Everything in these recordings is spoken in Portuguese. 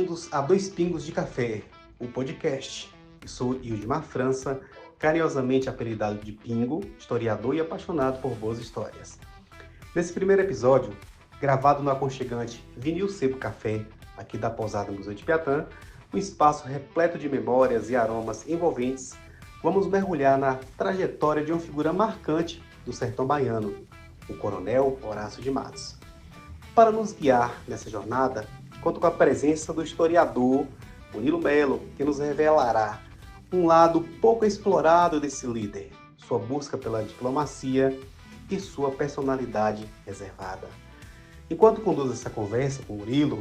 Bem-vindos a Dois Pingos de Café, o podcast. Eu sou Ildemar França, carinhosamente apelidado de Pingo, historiador e apaixonado por boas histórias. Nesse primeiro episódio, gravado no aconchegante Vinil Sebo Café, aqui da Pousada Museu de Piatã, um espaço repleto de memórias e aromas envolventes, vamos mergulhar na trajetória de uma figura marcante do sertão baiano, o Coronel Horácio de Matos. Para nos guiar nessa jornada, conto com a presença do historiador Murilo Melo, que nos revelará um lado pouco explorado desse líder, sua busca pela diplomacia e sua personalidade reservada. Enquanto conduzo essa conversa com o Murilo,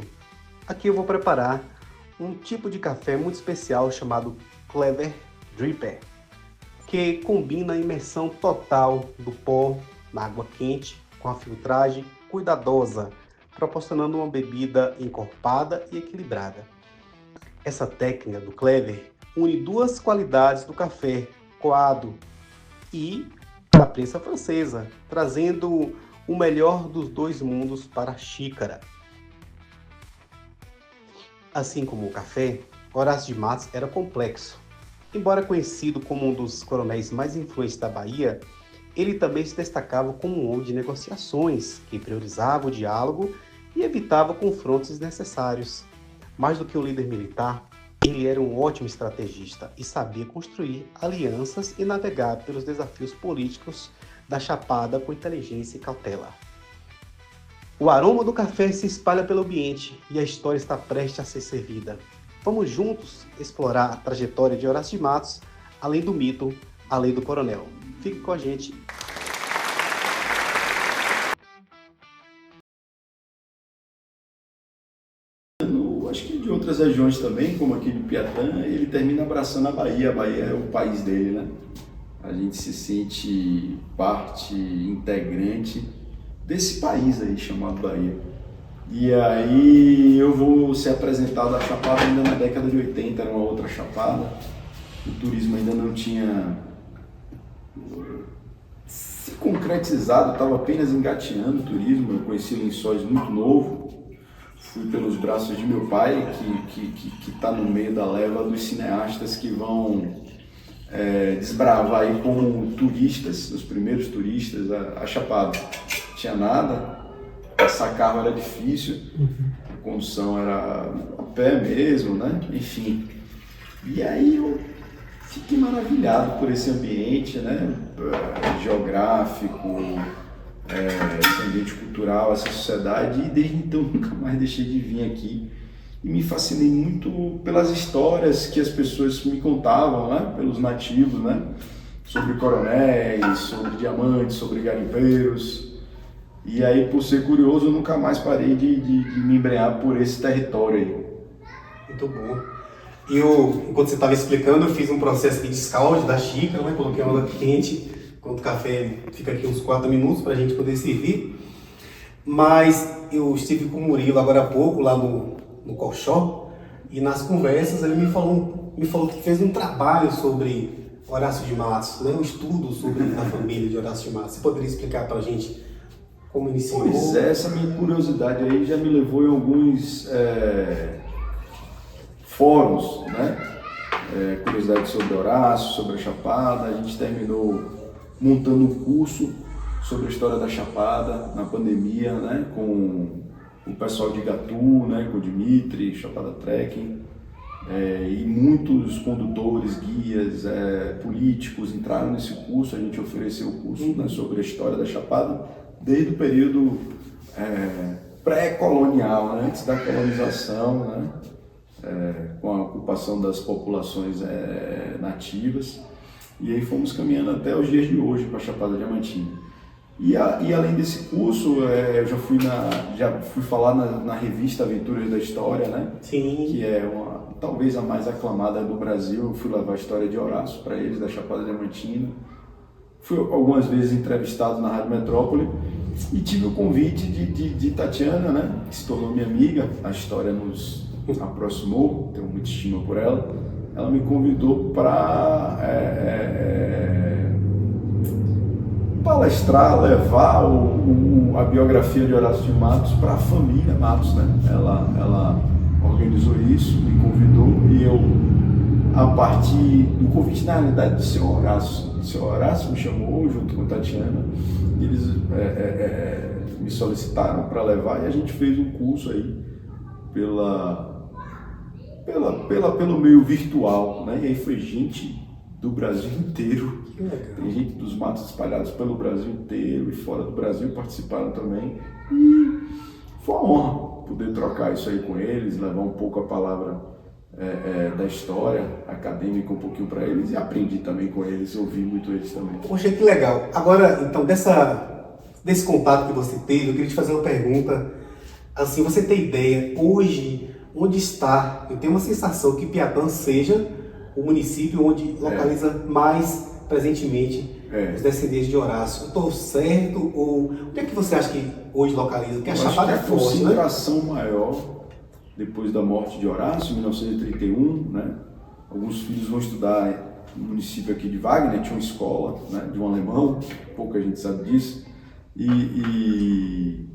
aqui eu vou preparar um tipo de café muito especial chamado Clever Dripper, que combina a imersão total do pó na água quente com a filtragem cuidadosa, proporcionando uma bebida encorpada e equilibrada. Essa técnica do Clever une duas qualidades do café coado e da prensa francesa, trazendo o melhor dos dois mundos para a xícara. Assim como o café, Horácio de Matos era complexo. Embora conhecido como um dos coronéis mais influentes da Bahia, ele também se destacava como um homem de negociações, que priorizava o diálogo e evitava confrontos desnecessários. Mais do que um líder militar, ele era um ótimo estrategista e sabia construir alianças e navegar pelos desafios políticos da Chapada com inteligência e cautela. O aroma do café se espalha pelo ambiente e a história está prestes a ser servida. Vamos juntos explorar a trajetória de Horácio de Matos, além do mito, além do coronel. Fique com a gente. Acho que de outras regiões também, como aqui de Piatã, ele termina abraçando a Bahia. A Bahia é o país dele, né? A gente se sente parte integrante desse país aí chamado Bahia. E aí eu vou ser apresentado a Chapada ainda na década de 80, era uma outra Chapada. O turismo ainda não tinha se concretizado, estava apenas engateando o turismo. Eu conheci Lençóis muito novo, fui pelos braços de meu pai, que está no meio da leva dos cineastas que vão desbravar aí como turistas, os primeiros turistas, a Chapada. Não tinha nada. Passar carro era difícil, a condução era a pé mesmo, né? Enfim. E aí eu fiquei maravilhado por esse ambiente, né? Geográfico, esse ambiente cultural, essa sociedade, e desde então nunca mais deixei de vir aqui. E me fascinei muito pelas histórias que as pessoas me contavam, né? Pelos nativos, né? Sobre coronéis, sobre diamantes, sobre garimpeiros. E aí, por ser curioso, eu nunca mais parei de me embrenhar por esse território aí. Muito bom. Enquanto você estava explicando, eu fiz um processo de descalde da xícara, né? Coloquei uma água quente, enquanto o café fica aqui uns 4 minutos para a gente poder servir. Mas eu estive com o Murilo agora há pouco, lá no Colchó, e nas conversas ele me falou que fez um trabalho sobre Horácio de Matos, né? Um estudo sobre a família de Horácio de Matos. Você poderia explicar para a gente como iniciou? Pois é, essa minha curiosidade aí já me levou em alguns fóruns, né? Curiosidade sobre Horácio, sobre a Chapada. A gente terminou montando um curso sobre a história da Chapada na pandemia, né? Com o pessoal de Igatu, né? Com o Dimitri, Chapada Trekking. E muitos condutores, guias, políticos entraram nesse curso. A gente ofereceu o curso, né? Sobre a história da Chapada desde o período pré-colonial, né? Antes da colonização, né? Com a ocupação das populações nativas. E aí fomos caminhando até os dias de hoje para a Chapada Diamantina. E além desse curso, eu já fui falar na revista Aventuras da História, né? Sim. Que é talvez a mais aclamada do Brasil. Eu fui levar a história de Horácio para eles, da Chapada Diamantina. Fui algumas vezes entrevistado na Rádio Metrópole e tive o convite de Tatiana, né, que se tornou minha amiga. A história nos aproximou, tenho muita estima por ela. Ela me convidou para palestrar, levar a biografia de Horácio de Matos para a família Matos, né? Ela organizou isso, me convidou e eu, a partir do convite, na realidade, do seu Horácio. O seu Horácio me chamou junto com a Tatiana, e eles me solicitaram para levar, e a gente fez um curso aí pelo meio virtual, né? E aí foi gente do Brasil inteiro, tem gente dos matos espalhados pelo Brasil inteiro e fora do Brasil participaram também, e foi uma honra poder trocar isso aí com eles, levar um pouco a palavra da história acadêmica um pouquinho para eles, e aprendi também com eles, ouvi muito eles também. Poxa, que legal. Agora, então, desse contato que você teve, eu queria te fazer uma pergunta. Assim, você tem ideia, hoje, onde está? Eu tenho uma sensação que Piatã seja o município onde localiza mais presentemente os descendentes de Horácio. Eu estou certo? Ou onde é que você acha que hoje localiza? Porque a Chapada é forte, né? A concentração maior, depois da morte de Horácio, em 1931, né? Alguns filhos vão estudar no município aqui de Wagner, tinha uma escola, né, de um alemão, pouca gente sabe disso, e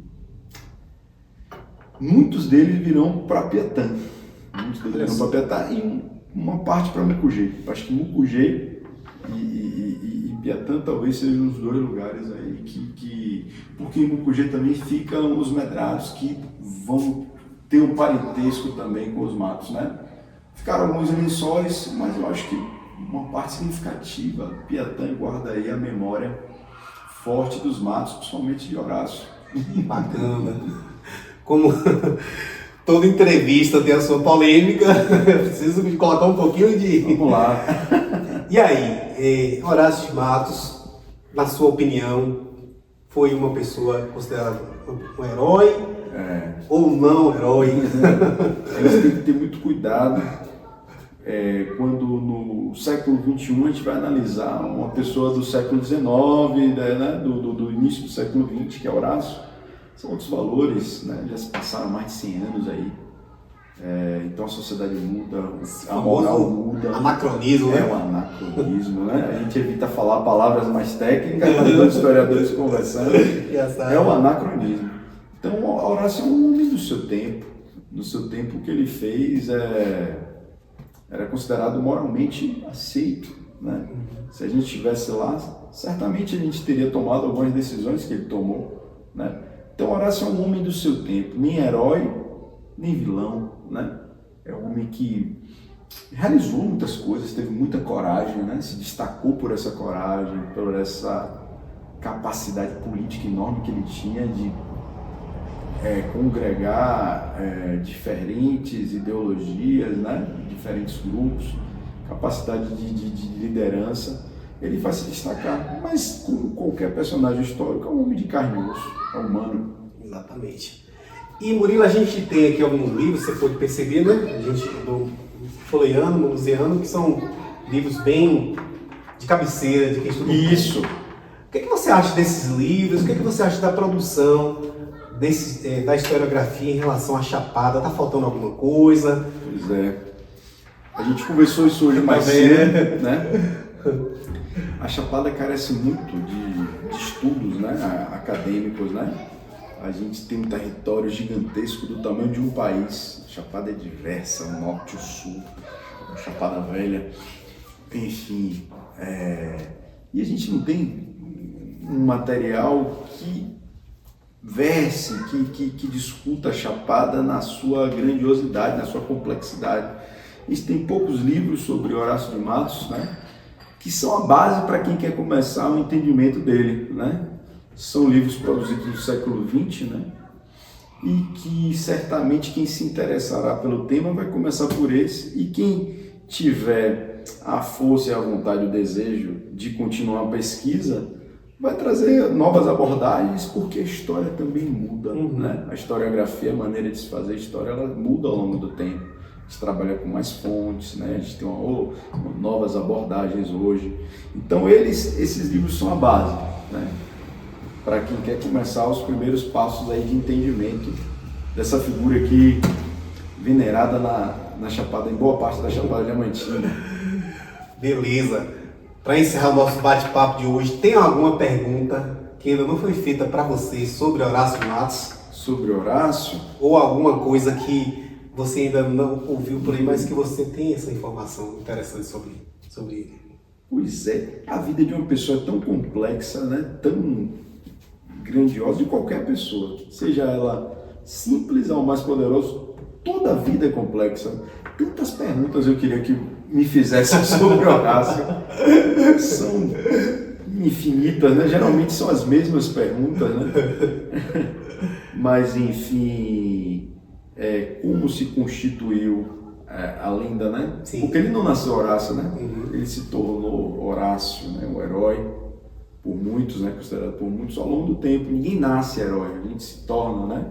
muitos deles virão para Piatã. E uma parte para Mucugê. Acho que Mucugê e Piatã talvez sejam os dois lugares aí porque em Mucugê também ficam os medrados que vão ter um parentesco também com os matos, né? Ficaram alguns lençóis, mas eu acho que uma parte significativa, Piatã guarda aí a memória forte dos matos, principalmente de Horácio. Bacana. Como toda entrevista tem a sua polêmica, eu preciso colocar um pouquinho de... Vamos lá. E aí, Horácio de Matos, na sua opinião, foi uma pessoa considerada um herói ou não herói? A gente tem que ter muito cuidado quando no século XXI a gente vai analisar uma pessoa do século XIX, né, do início do século XX, que é Horácio. São outros valores, né? Já se passaram mais de 100 anos aí. Então a sociedade muda, a moral muda. Anacronismo, né? É um anacronismo, né? A gente evita falar palavras mais técnicas, mas os historiadores conversando. É um anacronismo. Então Horácio é um homem do seu tempo. No seu tempo, o que ele fez era considerado moralmente aceito, né? Se a gente estivesse lá, certamente a gente teria tomado algumas decisões que ele tomou, né? Então Horácio é um homem do seu tempo, nem herói, nem vilão, né? É um homem que realizou muitas coisas, teve muita coragem, né? Se destacou por essa coragem, por essa capacidade política enorme que ele tinha de congregar diferentes ideologias, né? Diferentes grupos, capacidade de liderança. Ele vai se destacar, mas como qualquer personagem histórico, é um homem de carne e osso, é humano. Exatamente. E Murilo, a gente tem aqui alguns livros, você pode perceber, né? A gente folheando, manuseando, que são livros bem de cabeceira, de quem estuda. Isso. O que você acha desses livros? O que você acha da produção, da historiografia em relação à Chapada? Tá faltando alguma coisa? Pois é. A gente conversou isso hoje mais cedo, né? A Chapada carece muito de estudos, né, acadêmicos, né? A gente tem um território gigantesco do tamanho de um país. A Chapada é diversa, o norte e o sul, a Chapada Velha, enfim. E a gente não tem um material que verse, que discuta a Chapada na sua grandiosidade, na sua complexidade. A gente tem poucos livros sobre Horácio de Matos, né? Que são a base para quem quer começar o entendimento dele, né? São livros produzidos no século XX, né? E que certamente quem se interessará pelo tema vai começar por esse, e quem tiver a força e a vontade, o desejo de continuar a pesquisa, vai trazer novas abordagens, porque a história também muda, né? A historiografia, a maneira de se fazer história, ela muda ao longo do tempo. A gente trabalha com mais fontes, né? A gente tem novas abordagens hoje. Então esses livros são a base, né? Para quem quer começar os primeiros passos aí de entendimento dessa figura aqui venerada na Chapada, em boa parte da Chapada Diamantina. Beleza. Para encerrar o nosso bate-papo de hoje, tem alguma pergunta que ainda não foi feita para você sobre Horácio de Matos? Sobre Horácio? Ou alguma coisa que você ainda não ouviu por aí, mas que você tem essa informação interessante sobre ele. Pois é, a vida de uma pessoa é tão complexa, né? Tão grandiosa, de qualquer pessoa, seja ela simples ao mais poderoso, toda a vida é complexa. Tantas perguntas eu queria que me fizessem sobre Horácio, são infinitas, né? Geralmente são as mesmas perguntas, né? Mas enfim, como se constituiu a lenda, né? Sim. Porque ele não nasceu Horácio, né? Ele se tornou Horácio, né? O herói, por muitos, né? Considerado por muitos ao longo do tempo. Ninguém nasce herói, a gente se torna, né?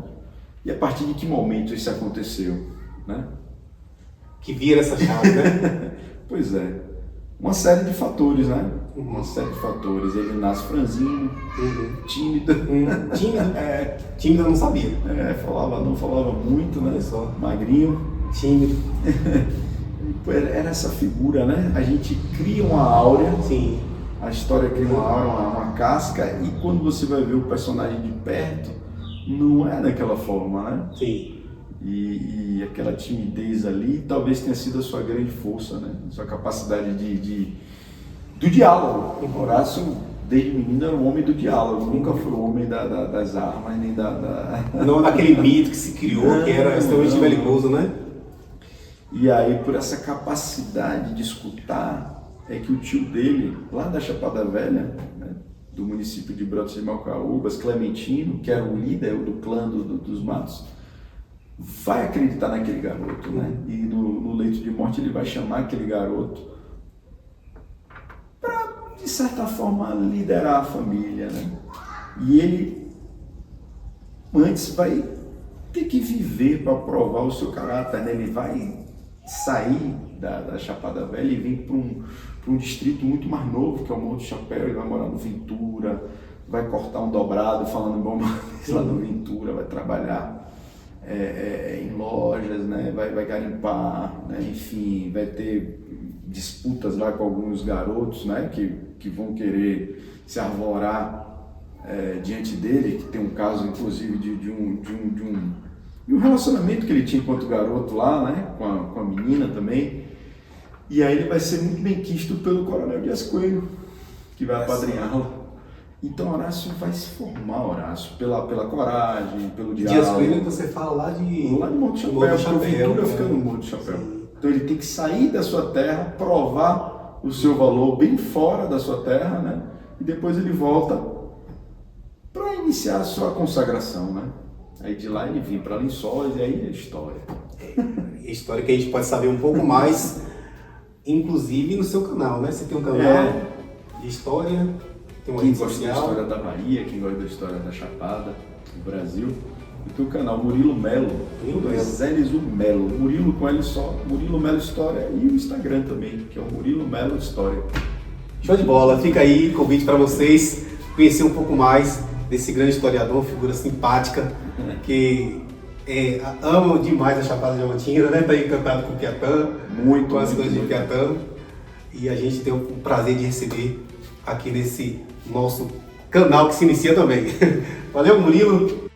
E a partir de que momento isso aconteceu, né? Que vira essa chave, né? Pois é. Uma série de fatores, né? Uma série de fatores. Ele nasce franzino, tímido. Tímido? Tímido eu não sabia. Não falava muito, né? Só. Magrinho. Tímido. Era essa figura, né? A gente cria uma áurea. Sim. A história cria uma áurea, uma casca, e quando você vai ver o personagem de perto, não é daquela forma, né? Sim. E aquela timidez ali talvez tenha sido a sua grande força, né? Sua capacidade do diálogo. Horácio, desde menino, era um homem do diálogo, nunca foi o homem das armas, nem Não daquele mito que se criou, que era extremamente belicoso, né? E aí, por essa capacidade de escutar, é que o tio dele, lá da Chapada Velha, né, do município de Brotas de Malcaúbas, Clementino, que era o líder do clã dos Matos, vai acreditar naquele garoto, né? E no leito de morte ele vai chamar aquele garoto para, de certa forma, liderar a família, né? E ele antes vai ter que viver para provar o seu caráter, né? Ele vai sair da Chapada Velha e vir para um distrito muito mais novo, que é o Morro do Chapéu. Ele vai morar no Ventura, vai cortar um dobrado falando bom lá no Ventura, vai trabalhar em lojas, né? Vai garimpar, né? Enfim, vai ter disputas lá com alguns garotos, né? Que vão querer se arvorar diante dele, que tem um caso inclusive de um relacionamento que ele tinha enquanto garoto lá, né? Com a menina também. E aí ele vai ser muito bem quisto pelo Coronel Dias Coelho, que vai apadrinhá-lo. Então Horácio vai se formar, Horácio, pela coragem, pelo diálogo. Dias Coelho você fala lá de Morro do Chapéu, porque o Ventura fica no Morro do Chapéu. Sim. Então ele tem que sair da sua terra, provar o seu valor bem fora da sua terra, né? E depois ele volta para iniciar a sua consagração, né? Aí de lá ele vem para Lençóis e aí é história. História que a gente pode saber um pouco mais, inclusive no seu canal, né? Você tem um canal de história, tem uma quem rede gosta social. da história da Bahia, quem gosta da história da Chapada, do Brasil, e tem o canal Murilo Melo, dois L's, o Melo, Murilo com L só, Murilo Melo História, e o Instagram também, que é o Murilo Melo História. Show de bola, fica aí convite para vocês conhecer um pouco mais desse grande historiador, figura simpática, que ama demais a Chapada Diamantina, né? Tá encantado com o Piatã, com as coisas de Piatã, e a gente tem o prazer de receber aqui nesse nosso canal que se inicia também. Valeu, Murilo!